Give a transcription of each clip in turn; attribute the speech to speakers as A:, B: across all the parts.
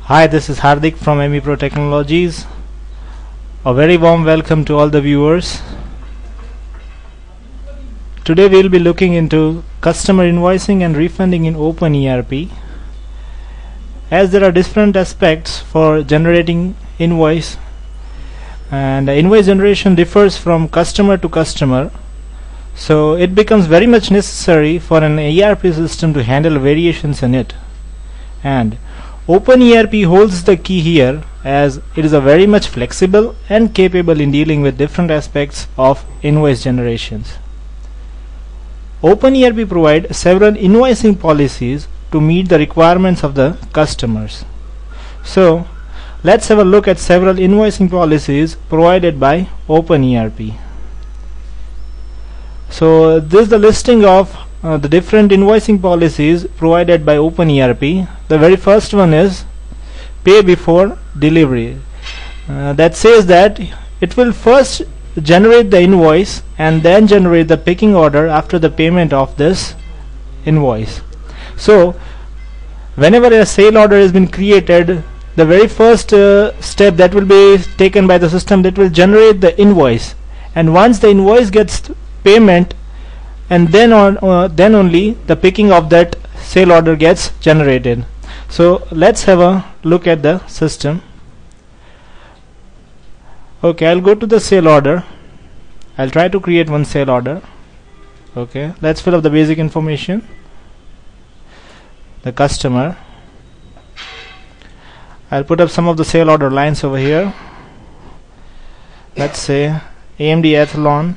A: Hi, this is Hardik from ME Pro Technologies. A very warm welcome to all the viewers. Today we will be looking into customer invoicing and refunding in OpenERP. As there are different aspects for generating invoice, and invoice generation differs from customer to customer, so it becomes very much necessary for an ERP system to handle variations in it. And OpenERP holds the key here, as it is a very much flexible and capable in dealing with different aspects of invoice generations. OpenERP provides several invoicing policies to meet the requirements of the customers. So let's have a look at several invoicing policies provided by OpenERP. So this is the listing of the different invoicing policies provided by OpenERP. The very first one is pay before delivery. That says that it will first generate the invoice and then generate the picking order after the payment of this invoice. So whenever a sale order has been created, the very first step that will be taken by the system, that will generate the invoice, and once the invoice gets payment, and then only the picking of that sale order gets generated. So let's have a look at the system. Okay, I'll go to the sale order. I'll try to create one sale order. Okay, let's fill up the basic information. The customer. I'll put up some of the sale order lines over here. Let's say AMD Athlon,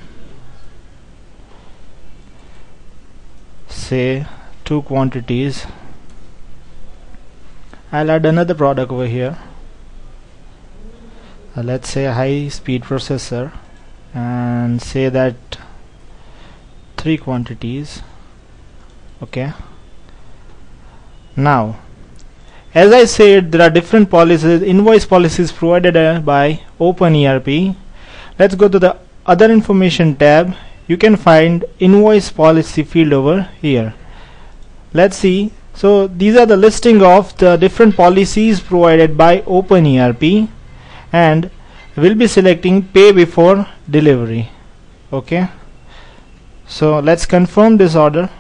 A: say 2 quantities. I'll add another product over here. Let's say a high speed processor, and say that 3 quantities. Okay, now as I said, there are different policies, invoice policies provided by OpenERP. Let's go to the other information tab. You can find invoice policy field over here. Let's see. So these are the listing of the different policies provided by OpenERP, and we'll be selecting pay before delivery. Okay, so let's confirm this order.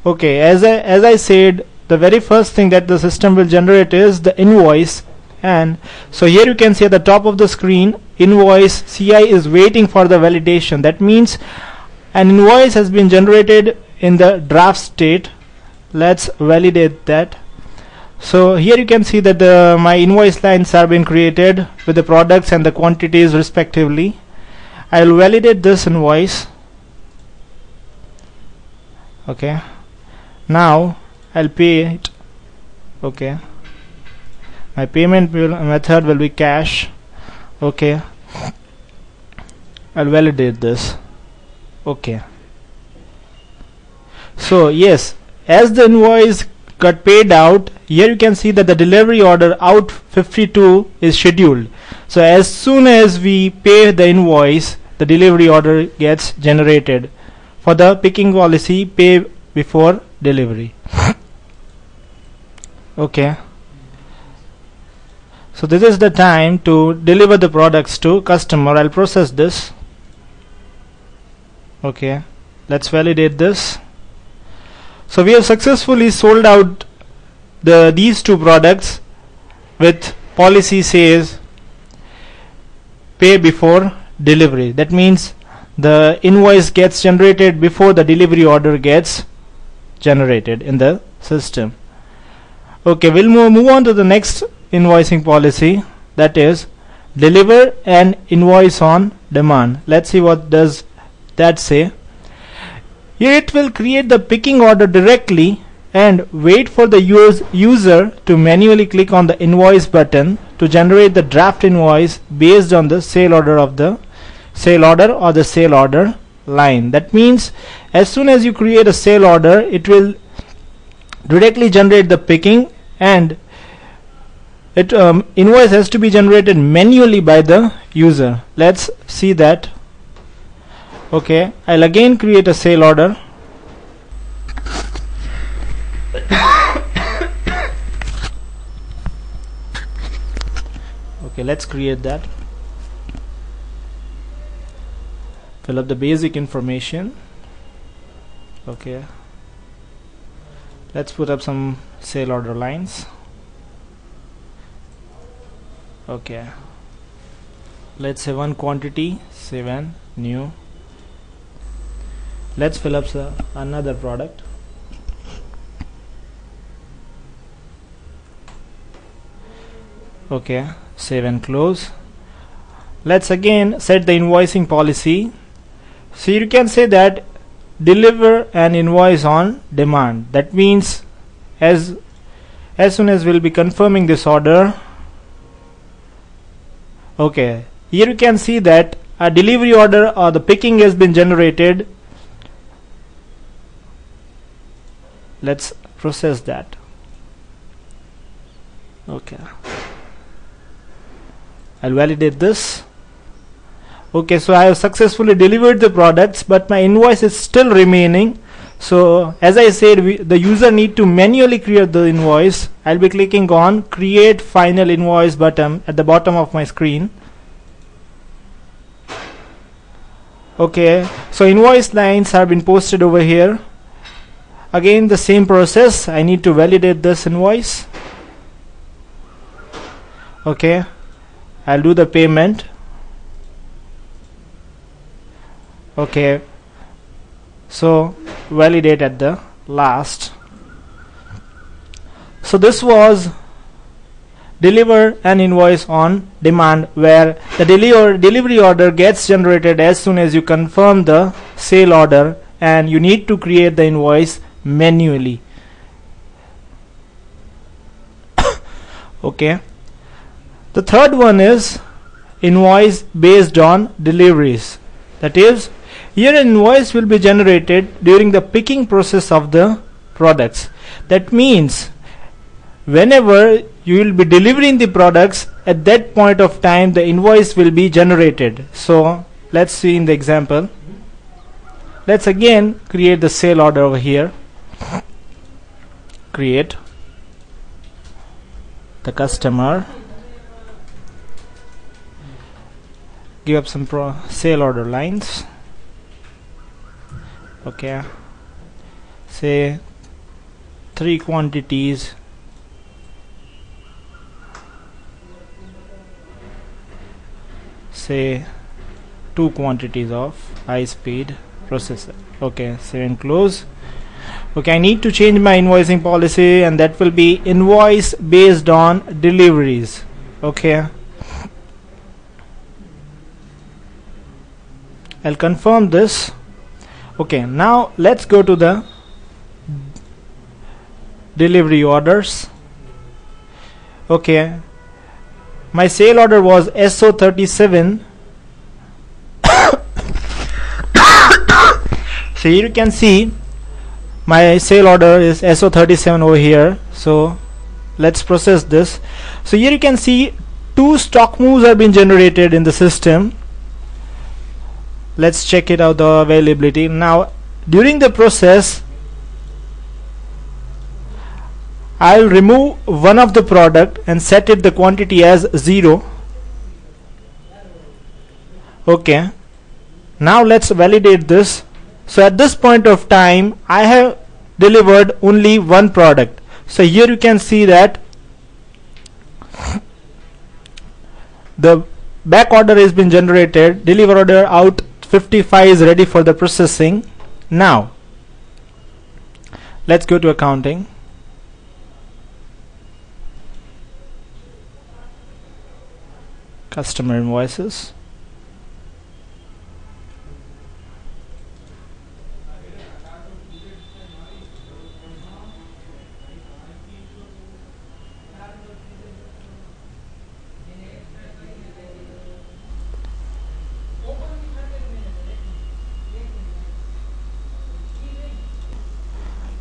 A: Okay, as I said, the very first thing that the system will generate is the invoice, and so here you can see at the top of the screen, invoice CI is waiting for the validation. That means an invoice has been generated in the draft state. Let's validate that. So here you can see that my invoice lines are being created with the products and the quantities respectively. I will validate this invoice. Okay, now I'll pay it. Okay, my payment method will be cash. Okay, I'll validate this. Okay, so yes, as the invoice got paid out, here you can see that the delivery order out 52 is scheduled. So as soon as we pay the invoice, the delivery order gets generated for the picking policy pay before delivery. Okay, so this is the time to deliver the products to customer. I'll process this. Okay, let's validate this. So we have successfully sold out these 2 products with policy says pay before delivery. That means the invoice gets generated before the delivery order gets generated in the system. Okay, we'll move on to the next invoicing policy, that is deliver and invoice on demand. Let's see what does that say. Here it will create the picking order directly and wait for the user to manually click on the invoice button to generate the draft invoice based on the sale order of the sale order or the sale order line. That means as soon as you create a sale order, it will directly generate the picking, and it invoice has to be generated manually by the user. Let's see that. Okay, I'll again create a sale order. Okay, let's create that. Fill up the basic information. Okay, let's put up some sale order lines. Okay, let's say one quantity, 7 new. Let's fill up another product. Okay, save and close. Let's again set the invoicing policy. So you can say that deliver an invoice on demand. That means as soon as we'll be confirming this order. Okay, here you can see that a delivery order or the picking has been generated. Let's process that. Okay, I'll validate this. Okay, so I have successfully delivered the products, but my invoice is still remaining. So as I said, the user need to manually create the invoice. I'll be clicking on create final invoice button at the bottom of my screen. Okay, so invoice lines have been posted over here. Again the same process, I need to validate this invoice. Okay, I'll do the payment. Okay, so validate at the last. So this was deliver an invoice on demand, where the delivery order gets generated as soon as you confirm the sale order, and you need to create the invoice manually. Okay, the third one is invoice based on deliveries. That is, here an invoice will be generated during the picking process of the products. That means whenever you will be delivering the products, at that point of time the invoice will be generated. So let's see in the example. Let's again create the sale order over here. Create the customer, give up some sale order lines. Okay, say 3 quantities, say 2 quantities of high speed processor. Okay, save and close. Okay, I need to change my invoicing policy, and that will be invoice based on deliveries. Okay, I'll confirm this. Okay, now let's go to the delivery orders. Okay, my sale order was SO37. So here you can see my sale order is SO37 over here. So let's process this. So here you can see 2 stock moves have been generated in the system. Let's check it out, the availability. Now during the process, I'll remove one of the product and set it the quantity as 0. Okay, now let's validate this. So at this point of time I have delivered only one product. So here you can see that the back order has been generated. Deliver order out 55 is ready for the processing. Now let's go to accounting. Customer invoices.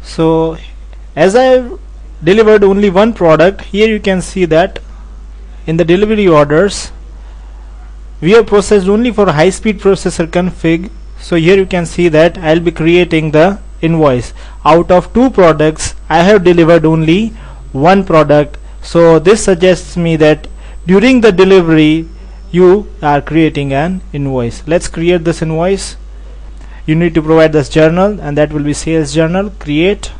A: So as I have delivered only one product, here you can see that in the delivery orders we have processed only for high speed processor config. So here you can see that I'll be creating the invoice. Out of 2 products I have delivered only one product. So this suggests me that during the delivery you are creating an invoice. Let's create this invoice. You need to provide this journal, and that will be sales journal. Create.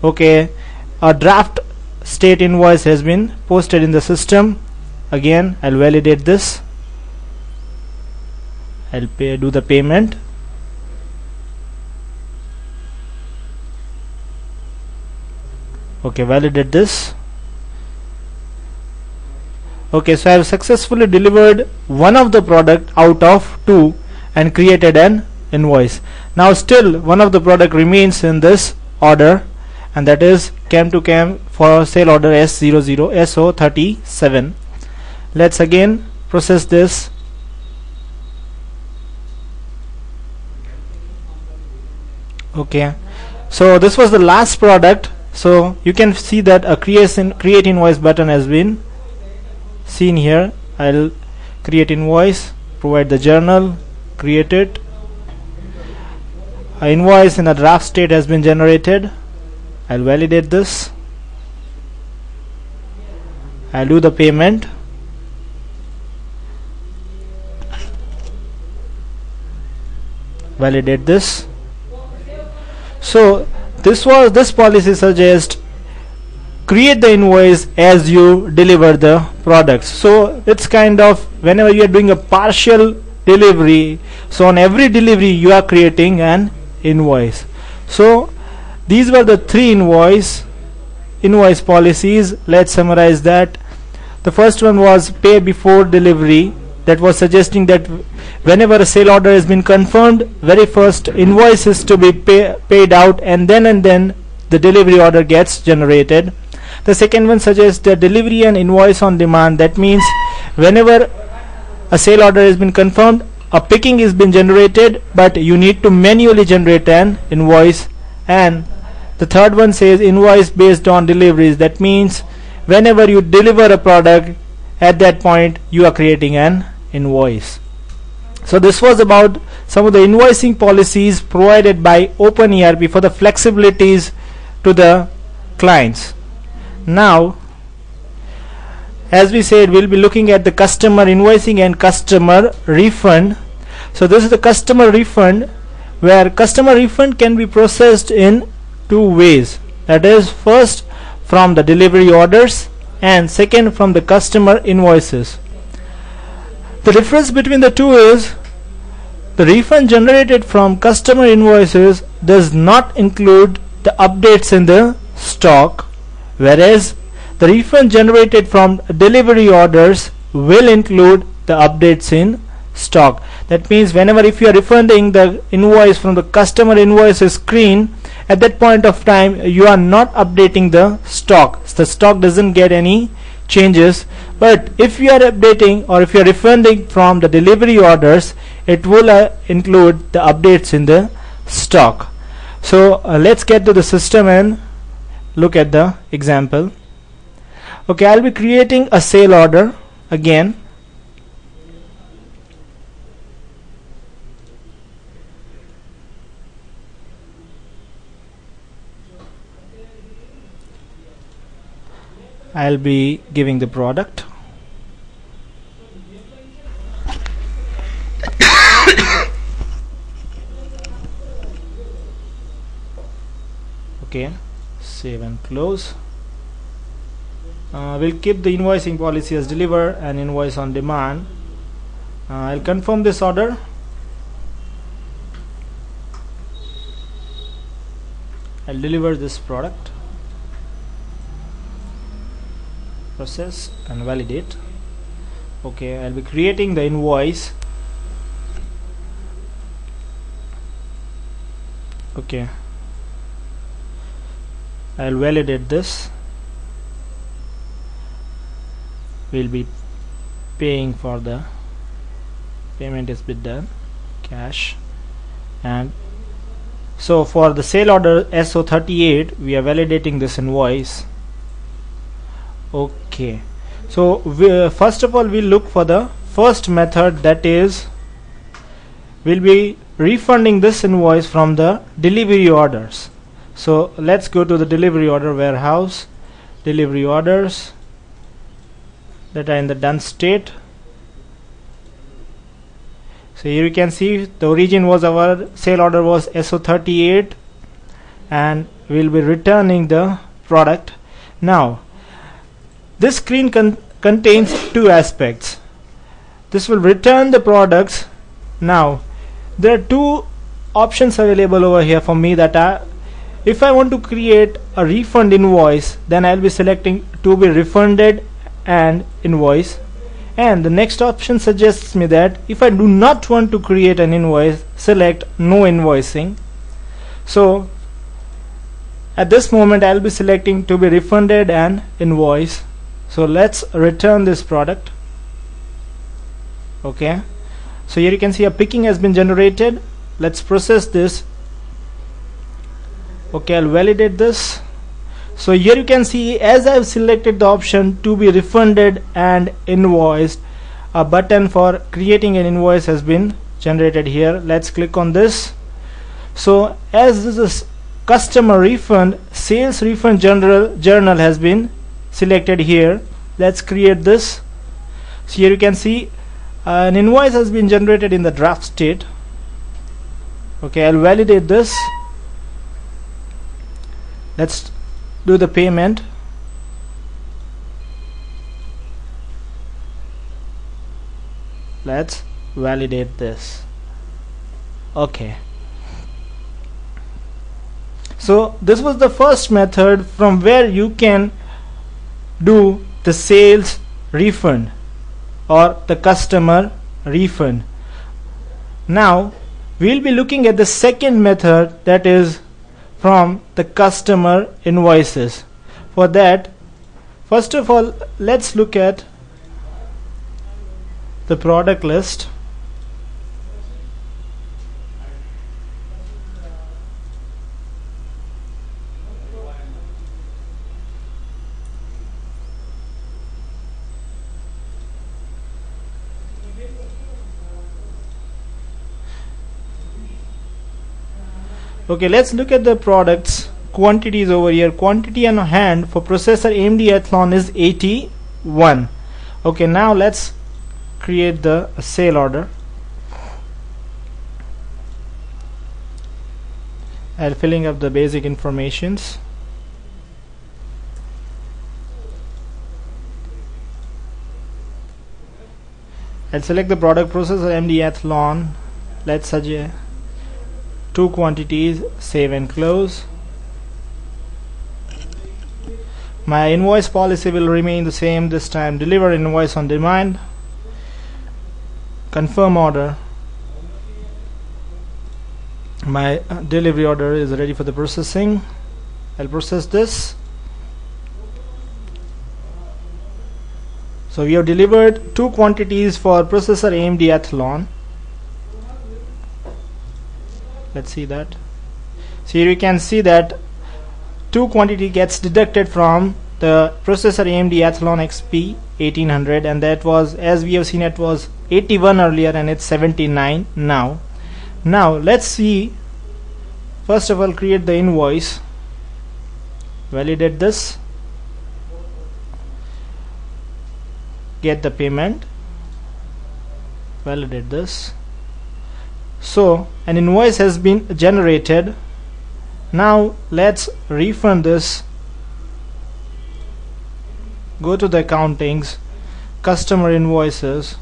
A: Okay, a draft state invoice has been posted in the system. Again, I'll validate this. I'll do the payment. Okay, validate this. Okay, so I have successfully delivered one of the product out of 2 and created an invoice. Now still one of the product remains in this order, and that is cam to cam for sale order S00 SO37. Let's again process this. Okay, so this was the last product. So you can see that a create invoice button has been seen here. I'll create invoice, provide the journal, create it. An invoice in a draft state has been generated. I'll validate this. I'll do the payment. Validate this. So this policy suggests create the invoice as you deliver the products. So it's kind of whenever you are doing a partial delivery, so on every delivery you are creating an invoice. So these were the 3 invoice policies. Let's summarize that. The first one was pay before delivery. That was suggesting that whenever a sale order has been confirmed, very first invoice is to be paid out, and then the delivery order gets generated. The second one suggests that delivery and invoice on demand. That means whenever a sale order has been confirmed, a picking has been generated, but you need to manually generate an invoice. And the third one says invoice based on deliveries. That means whenever you deliver a product, at that point you are creating an invoice. So this was about some of the invoicing policies provided by OpenERP for the flexibilities to the clients. Now, as we said, we'll be looking at the customer invoicing and customer refund. So this is the customer refund, where customer refund can be processed in 2 ways. That is, first from the delivery orders, and second from the customer invoices. The difference between the two is the refund generated from customer invoices does not include the updates in the stock, whereas the refund generated from delivery orders will include the updates in stock. That means whenever if you are refunding the invoice from the customer invoices screen, at that point of time you are not updating the stock. The stock doesn't get any changes. But if you are updating or if you are refunding from the delivery orders, it will include the updates in the stock. So let's get to the system and look at the example. Okay, I'll be creating a sale order again. I'll be giving the product. Okay, save and close. We'll keep the invoicing policy as deliver and invoice on demand. I'll confirm this order. I'll deliver this product. Process and validate. Okay, I'll be creating the invoice. Okay, I'll validate this. We'll be paying for the payment is been done, cash. And so for the sale order SO38 we are validating this invoice. Okay, so first of all we'll look for the first method, that is we'll be refunding this invoice from the delivery orders. So let's go to the delivery order warehouse, delivery orders. that are in the done state. So here you can see the origin was our sale order was SO38, and we'll be returning the product. Now this screen contains two aspects. This will return the products. Now there are two options available over here for me, that are, if I want to create a refund invoice, then I'll be selecting to be refunded and invoice, and the next option suggests me that if I do not want to create an invoice, select no invoicing. So at this moment I'll be selecting to be refunded and invoice. So let's return this product. Okay, so here you can see a picking has been generated. Let's process this. Okay, I'll validate this. So here you can see, as I've selected the option to be refunded and invoiced, a button for creating an invoice has been generated here. Let's click on this. So as this is customer refund, sales refund journal has been selected here. Let's create this. So here you can see an invoice has been generated in the draft state. Okay, I'll validate this. Let's do the payment. Let's validate this. Okay, so this was the first method from where you can do the sales refund or the customer refund. Now we'll be looking at the second method, that is from the customer invoices. For that, first of all, let's look at the product list. Okay, let's look at the products quantities over here. Quantity on hand for processor AMD Athlon is 81. Okay, now let's create the sale order. I'll filling up the basic informations. I'll select the product processor AMD Athlon. Let's suggest two quantities, save and close. My invoice policy will remain the same this time. Deliver invoice on demand. Confirm order. My delivery order is ready for the processing. I'll process this. So we have delivered two quantities for processor AMD Athlon. Let's see that. So here you can see that two quantity gets deducted from the processor AMD Athlon XP 1800, and that was, as we have seen, it was 81 earlier and it's 79 now. Now let's see, first of all, create the invoice, validate this, get the payment, validate this. So an invoice has been generated. Now let's refund this. Go to the accountings, customer invoices.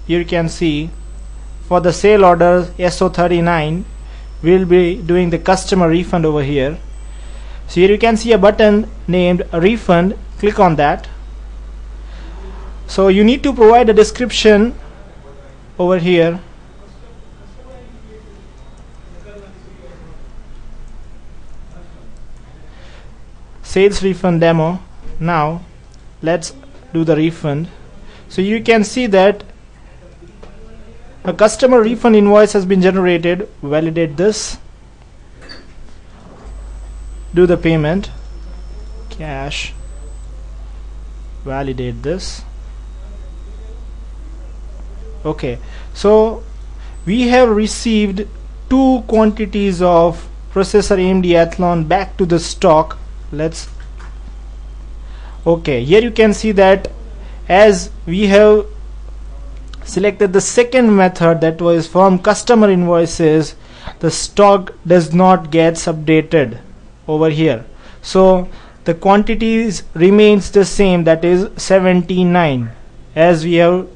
A: Here you can see for the sale order SO39 we'll be doing the customer refund over here. So here you can see a button named refund. Click on that. So you need to provide a description over here. Sales refund demo. Now let's do the refund. So you can see that a customer refund invoice has been generated. Validate this, do the payment, cash, validate this. Okay, so we have received two quantities of processor AMD Athlon back to the stock. Let's, okay, here you can see that as we have selected the second method, that was from customer invoices, the stock does not gets updated over here. So the quantities remains the same, that is 79. As we have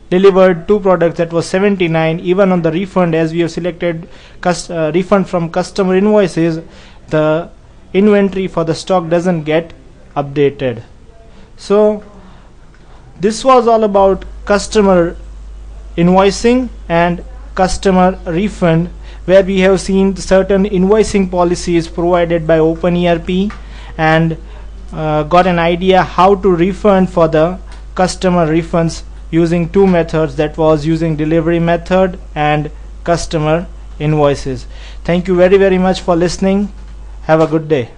A: delivered two products, that was 79. Even on the refund, as we have selected refund from customer invoices, the inventory for the stock doesn't get updated. So this was all about customer invoicing and customer refund, where we have seen certain invoicing policies provided by OpenERP and got an idea how to refund for the customer refunds using two methods, that was using delivery method and customer invoices. Thank you very much for listening. Have a good day.